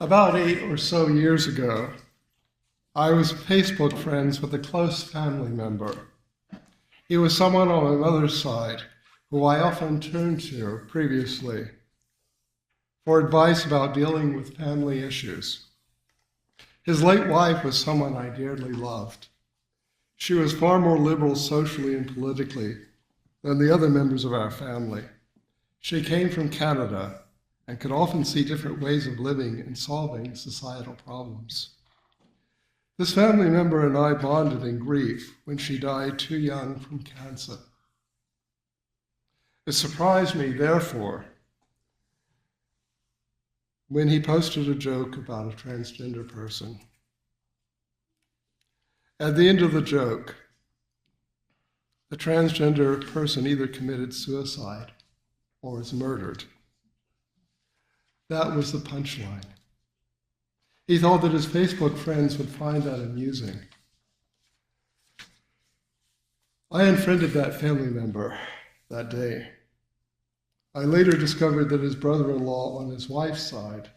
About 8 or so years ago, I was Facebook friends with a close family member. He was someone on my mother's side who I often turned to previously for advice about dealing with family issues. His late wife was someone I dearly loved. She was far more liberal socially and politically than the other members of our family. She came from Canada and could often see different ways of living and solving societal problems. This family member and I bonded in grief when she died too young from cancer. It surprised me, therefore, when he posted a joke about a transgender person. At the end of the joke, the transgender person either committed suicide or was murdered. That was the punchline. He thought that his Facebook friends would find that amusing. I unfriended that family member that day. I later discovered that his brother-in-law on his wife's side,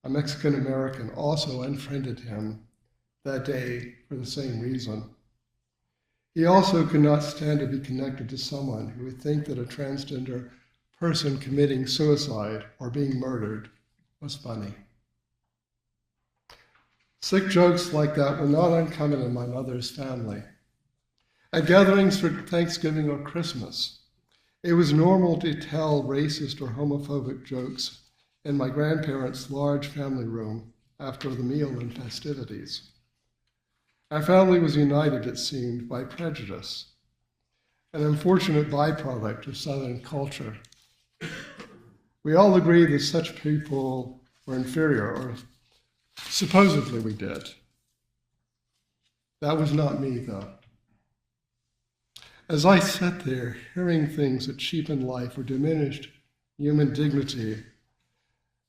a Mexican-American, also unfriended him that day for the same reason. He also could not stand to be connected to someone who would think that a transgender person committing suicide or being murdered was funny. Sick jokes like that were not uncommon in my mother's family. At gatherings for Thanksgiving or Christmas, it was normal to tell racist or homophobic jokes in my grandparents' large family room after the meal and festivities. Our family was united, it seemed, by prejudice, an unfortunate byproduct of Southern culture. We all agreed that such people were inferior, or supposedly we did. That was not me, though. As I sat there hearing things that cheapened life or diminished human dignity,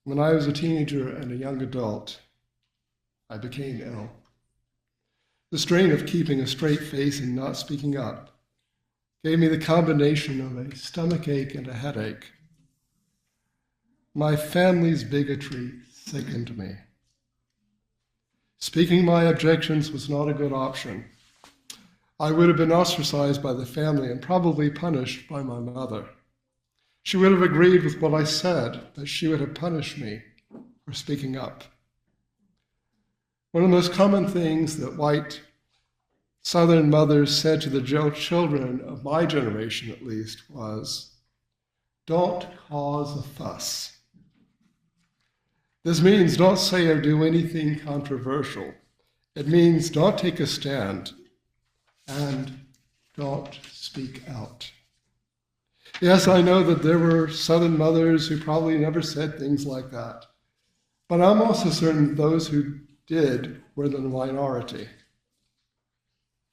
when I was a teenager and a young adult, I became ill. The strain of keeping a straight face and not speaking up gave me the combination of a stomachache and a headache. My family's bigotry sickened me. Speaking my objections was not a good option. I would have been ostracized by the family and probably punished by my mother. She would have agreed with what I said, but she would have punished me for speaking up. One of the most common things that white Southern mothers said to the children of my generation, at least, was, "Don't cause a fuss." This means don't say or do anything controversial. It means don't take a stand and don't speak out. Yes, I know that there were Southern mothers who probably never said things like that, but I'm also certain those who did were the minority.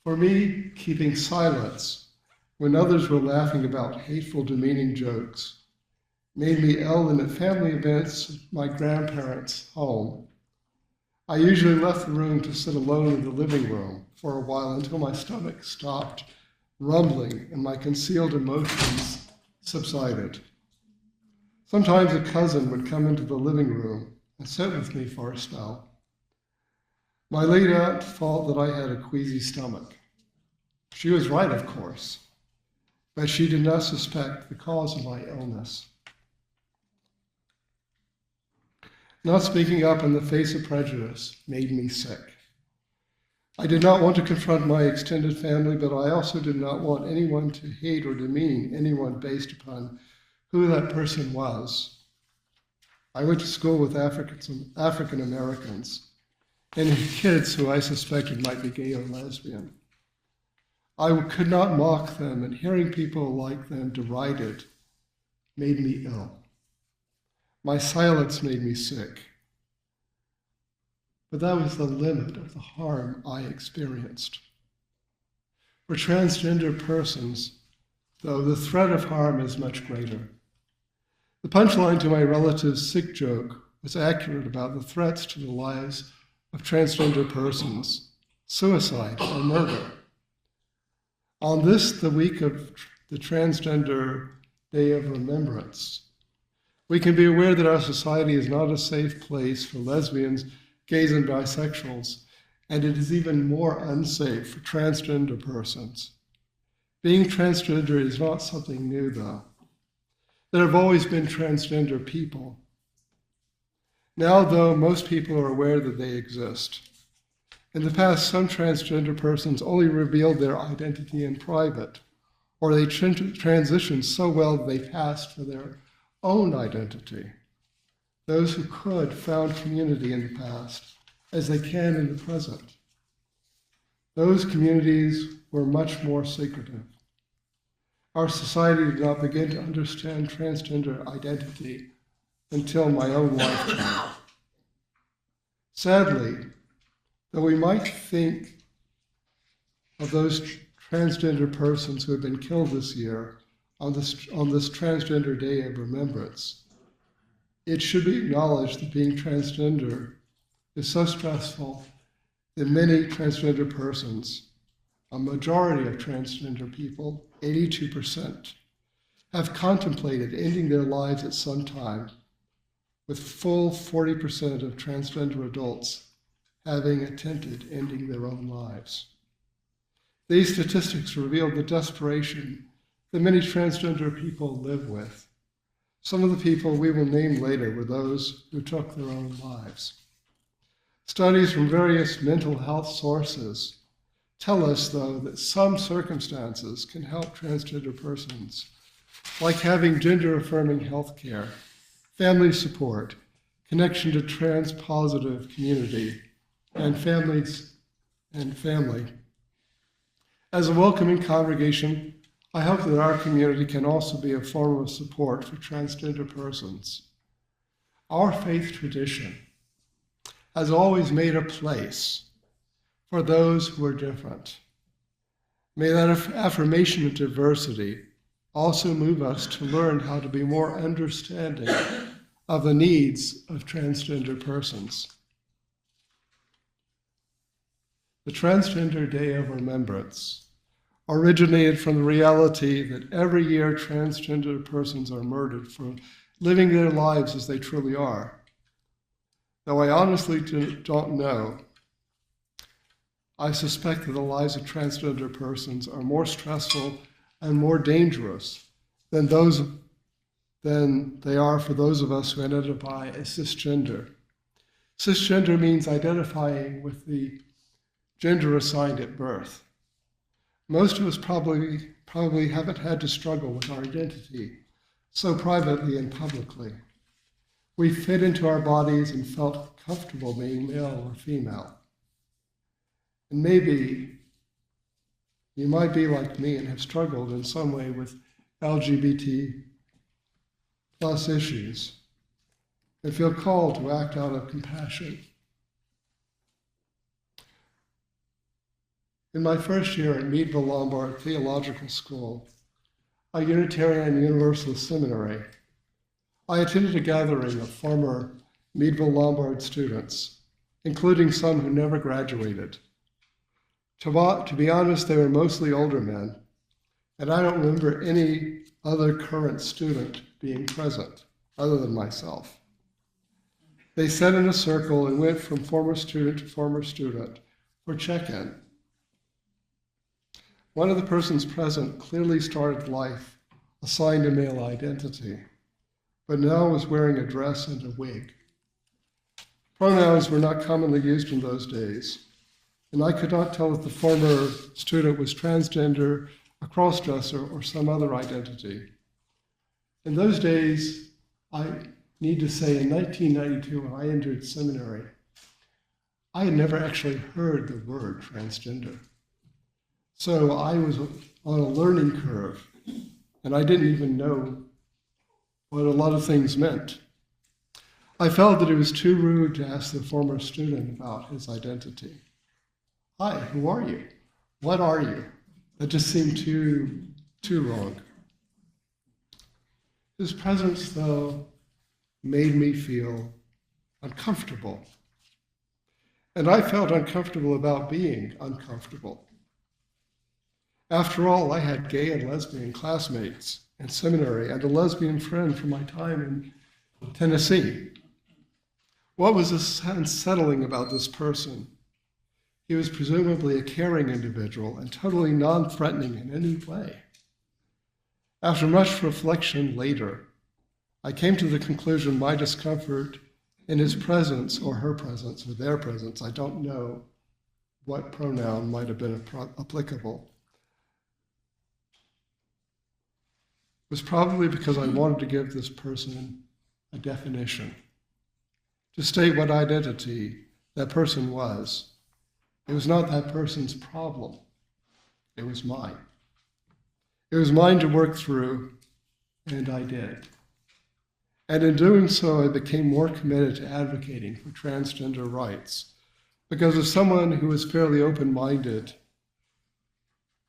For me, keeping silence when others were laughing about hateful, demeaning jokes made me ill, and at family events at my grandparents' home, I usually left the room to sit alone in the living room for a while until my stomach stopped rumbling and my concealed emotions subsided. Sometimes a cousin would come into the living room and sit with me for a spell. My late aunt thought that I had a queasy stomach. She was right, of course, but she did not suspect the cause of my illness. Not speaking up in the face of prejudice made me sick. I did not want to confront my extended family, but I also did not want anyone to hate or demean anyone based upon who that person was. I went to school with African Americans and kids who I suspected might be gay or lesbian. I could not mock them, and hearing people like them derided made me ill. My silence made me sick. But that was the limit of the harm I experienced. For transgender persons, though, the threat of harm is much greater. The punchline to my relative's sick joke was accurate about the threats to the lives of transgender persons, suicide or murder. On this, the week of the Transgender Day of Remembrance, We can be aware that our society is not a safe place for lesbians, gays, and bisexuals, and it is even more unsafe for transgender persons. Being transgender is not something new, though. There have always been transgender people. Now, though, most people are aware that they exist. In the past, some transgender persons only revealed their identity in private, or they transitioned so well that they passed for their own identity. Those who could found community in the past, as they can in the present. Those communities were much more secretive. Our society did not begin to understand transgender identity until my own lifetime. Sadly, though we might think of those transgender persons who have been killed this year on this Transgender Day of Remembrance, it should be acknowledged that being transgender is so stressful that many transgender persons, a majority of transgender people, 82%, have contemplated ending their lives at some time, with full 40% of transgender adults having attempted ending their own lives. These statistics reveal the desperation that many transgender people live with. Some of the people we will name later were those who took their own lives. Studies from various mental health sources tell us, though, that some circumstances can help transgender persons, like having gender-affirming health care, family support, connection to trans-positive community, and family. As a welcoming congregation, I hope that our community can also be a form of support for transgender persons. Our faith tradition has always made a place for those who are different. May that affirmation of diversity also move us to learn how to be more understanding of the needs of transgender persons. The Transgender Day of Remembrance originated from the reality that every year transgender persons are murdered for living their lives as they truly are. Though I honestly don't know, I suspect that the lives of transgender persons are more stressful and more dangerous than they are for those of us who identify as cisgender. Cisgender means identifying with the gender assigned at birth. Most of us probably haven't had to struggle with our identity so privately and publicly. We fit into our bodies and felt comfortable being male or female. And maybe you might be like me and have struggled in some way with LGBT plus issues and feel called to act out of compassion. In my first year at Meadville Lombard Theological School, a Unitarian Universalist seminary, I attended a gathering of former Meadville Lombard students, including some who never graduated. To be honest, they were mostly older men, and I don't remember any other current student being present, other than myself. They sat in a circle and went from former student to former student for check-in. One of the persons present clearly started life assigned a male identity, but now was wearing a dress and a wig. Pronouns were not commonly used in those days, and I could not tell if the former student was transgender, a cross-dresser, or some other identity. In those days, I need to say in 1992, when I entered seminary, I had never actually heard the word transgender. So I was on a learning curve, and I didn't even know what a lot of things meant. I felt that it was too rude to ask the former student about his identity. Hi, who are you? What are you? That just seemed too wrong. His presence, though, made me feel uncomfortable. And I felt uncomfortable about being uncomfortable. After all, I had gay and lesbian classmates in seminary and a lesbian friend from my time in Tennessee. What was unsettling about this person? He was presumably a caring individual and totally non-threatening in any way. After much reflection later, I came to the conclusion my discomfort in his presence or her presence or their presence, I don't know what pronoun might have been applicable, was probably because I wanted to give this person a definition, to state what identity that person was. It was not that person's problem. It was mine. It was mine to work through, and I did. And in doing so, I became more committed to advocating for transgender rights, because as someone who is fairly open-minded,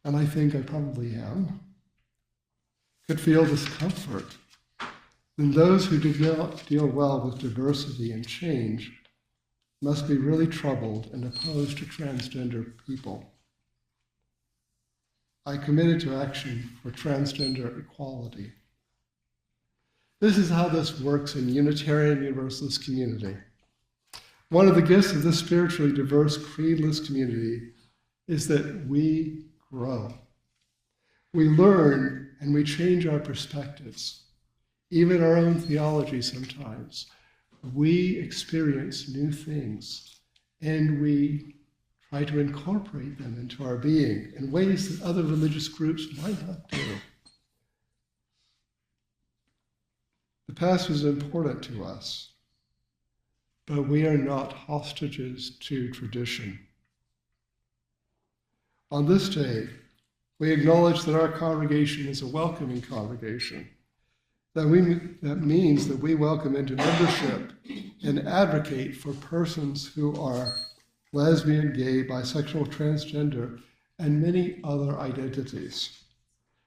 and I think I probably am, could feel discomfort, then those who do not deal well with diversity and change must be really troubled and opposed to transgender people. I committed to action for transgender equality. This is how this works in Unitarian Universalist community. One of the gifts of this spiritually diverse, creedless community is that we grow. We learn and we change our perspectives, even our own theology sometimes. We experience new things, and we try to incorporate them into our being in ways that other religious groups might not do. The past is important to us, but we are not hostages to tradition. On this day, we acknowledge that our congregation is a welcoming congregation. That means that we welcome into membership and advocate for persons who are lesbian, gay, bisexual, transgender, and many other identities.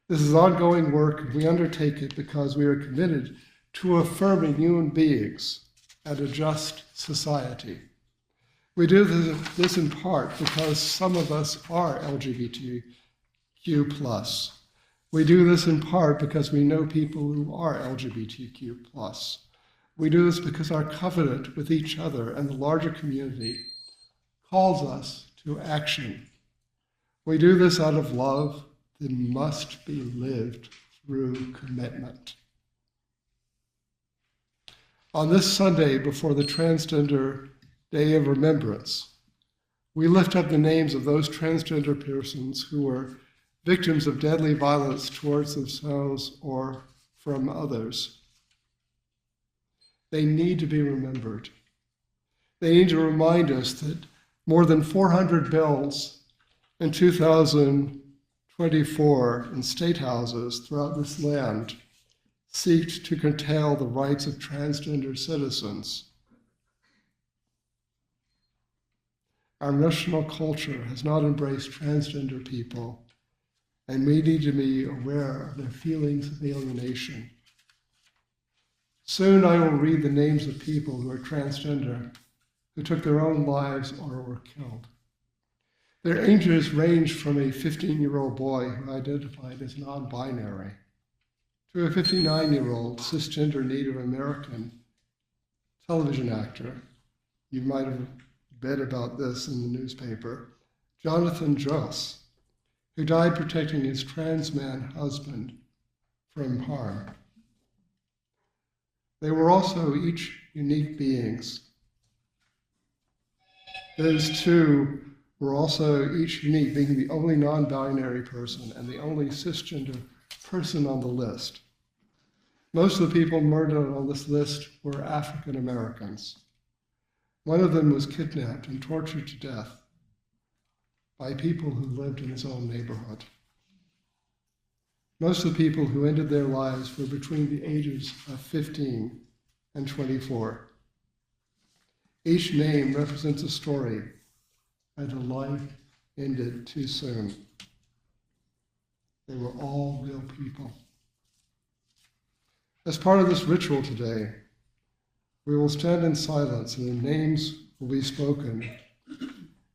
This is ongoing work, and we undertake it because we are committed to affirming human beings and a just society. We do this in part because some of us are LGBTQ+. We do this in part because we know people who are LGBTQ+. We do this because our covenant with each other and the larger community calls us to action. We do this out of love that must be lived through commitment. On this Sunday before the Transgender Day of Remembrance, we lift up the names of those transgender persons who were victims of deadly violence towards themselves or from others. They need to be remembered. They need to remind us that more than 400 bills in 2024 in state houses throughout this land seek to curtail the rights of transgender citizens. Our national culture has not embraced transgender people, and we need to be aware of their feelings of alienation. Soon I will read the names of people who are transgender, who took their own lives or were killed. Their ages range from a 15-year-old boy who identified as non-binary to a 59-year-old cisgender Native American television actor. You might have read about this in the newspaper, Jonathan Joss, who died protecting his trans man husband from harm. They were also each unique beings. Those two were also each unique, being the only non-binary person and the only cisgender person on the list. Most of the people murdered on this list were African Americans. One of them was kidnapped and tortured to death by people who lived in his own neighborhood. Most of the people who ended their lives were between the ages of 15 and 24. Each name represents a story and a life ended too soon. They were all real people. As part of this ritual today, we will stand in silence and the names will be spoken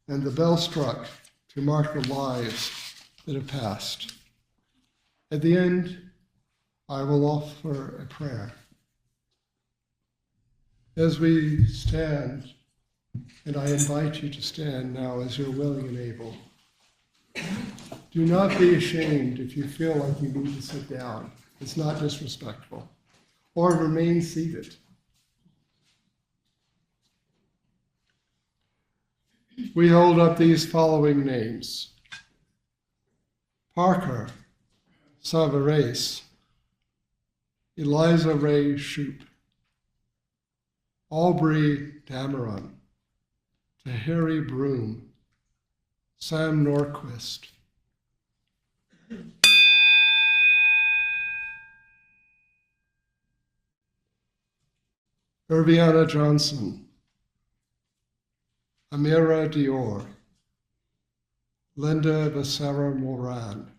and the bell struck to mark the lives that have passed. At the end, I will offer a prayer. As we stand, and I invite you to stand now as you're willing and able, do not be ashamed if you feel like you need to sit down. It's not disrespectful. Or remain seated. We hold up these following names: Parker Savares, Eliza Ray Shoup, Aubrey Dameron, Tahiri Broom, Sam Norquist, Irviana Johnson, Amira Dior, Linda Becerra Moran,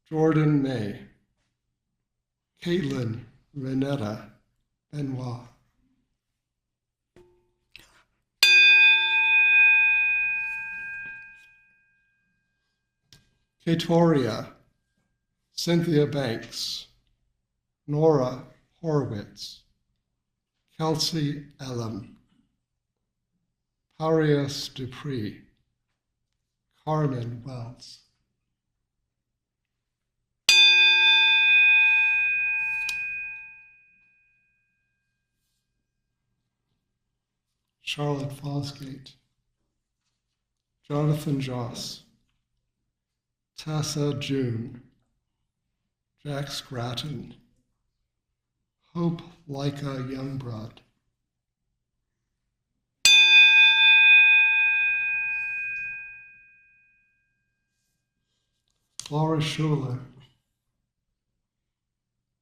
Jordan May, Caitlin Renetta Benoit, Katoria Cynthia Banks, Nora Horowitz, Kelsey Elam, Parias Dupree, Carmen Wells. Charlotte Fosgate, Jonathan Joss, Tessa June, Jack Scratton, Hope Leica Youngblood, Laura Schuler,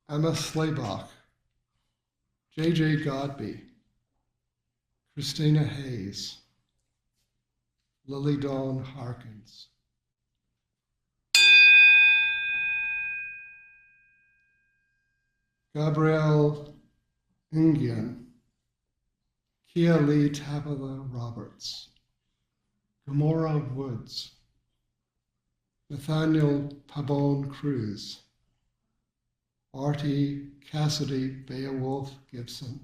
Emma Slaybach, J.J. Godby, Christina Hayes, Lily Dawn Harkins, Gabrielle Ingian, Kia Lee Tabitha Roberts, Gamora Woods, Nathaniel Pabon Cruz, Artie Cassidy Beowulf Gibson,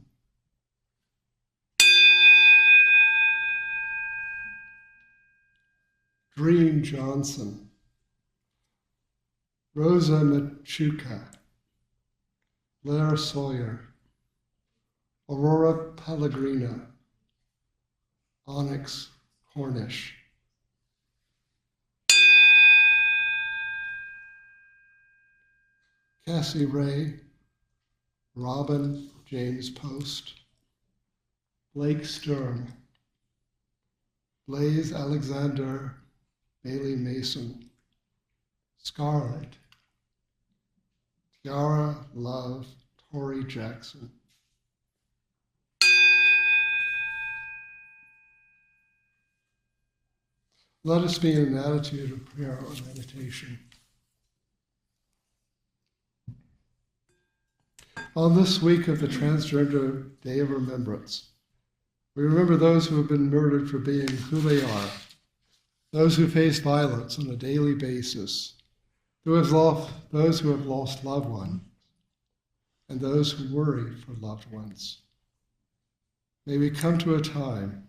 Dream Johnson, Rosa Machuca, Blair Sawyer, Aurora Pellegrina, Onyx Cornish, Cassie Ray, Robin James Post, Blake Stern, Blaze Alexander Bailey Mason, Scarlett, Tiara Love Tori Jackson. Let us be in an attitude of prayer or meditation. On this week of the Transgender Day of Remembrance, we remember those who have been murdered for being who they are, those who face violence on a daily basis, those who have lost loved ones, and those who worry for loved ones. May we come to a time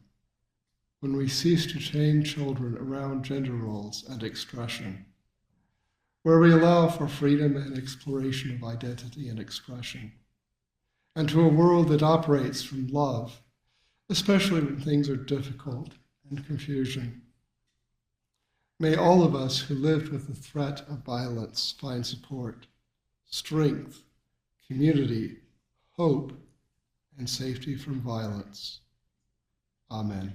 when we cease to chain children around gender roles and expression, where we allow for freedom and exploration of identity and expression, and to a world that operates from love, especially when things are difficult and confusion. May all of us who lived with the threat of violence find support, strength, community, hope, and safety from violence. Amen.